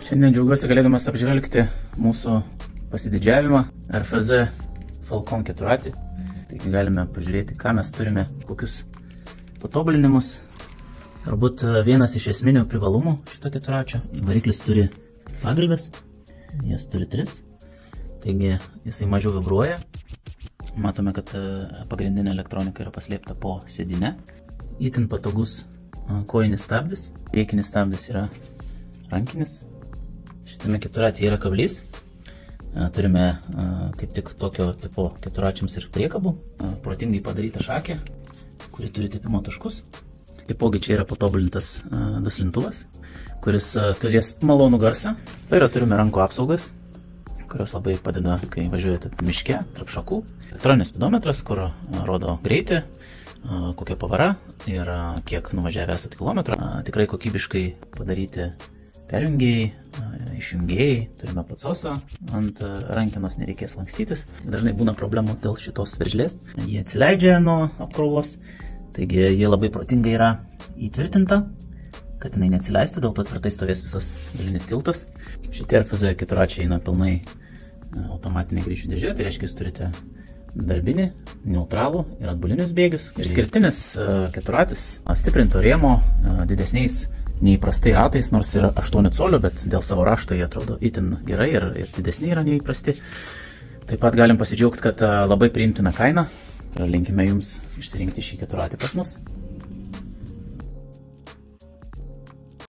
Šiandien džiaugiuosi galėdamas apžvelgti mūsų pasididžiavimą RFZ Falcon 4. Taigi galime pažiūrėti, ką mes turime, kokius patobulinimus. Turbūt vienas iš esminių privalumų šito 4. Variklis turi pagalves, jas turi 3. Taigi jisai mažiau vibruoja. Matome, kad pagrindinė elektronika yra paslėpta po sėdine. Itin patogus kojinis stabdis. Priekinis stabdis yra rankinis. Šitame 4 yra kablys. Turime kaip tik tokio tipo 4 ir priekabų. Protingai padaryta šakė, kuri turi tepimo taškus. Taipogi čia yra patobulintas duslintuvas, kuris turės malonų garsą. Ir turime rankų apsaugas, kurios labai padeda, kai važiuojate miške, tarp šakų. Elektroninis spidometras, kur rodo greitį, kokia pavara ir kiek nuvažiavę esate kilometrą. Tikrai kokybiškai padaryti perjungėjai, išjungėjai, turime patsosą, ant rankenos nereikės lankstytis. Dažnai būna problemų dėl šitos veržlės. Jie atsileidžia nuo apkrovos, taigi jie labai protingai yra įtvirtinta, kad jinai neatsileistų, dėl to tvirtai stovės visas galinis tiltas. Šitie RFZ 4 eina pilnai automatinė greičių dėžė, tai reiškia, jūs turite darbinį, neutralų ir atbulinius bėgius. Išskirtinis 4 stiprinto rėmo didesniais neįprastai ratais, nors yra 8 colių, bet dėl savo rašto jie atrodo itin gerai ir didesni yra neįprasti. Taip pat galim pasidžiaugti, kad labai priimtina kaina. Linkime jums išsirinkti šį 4 pas mus.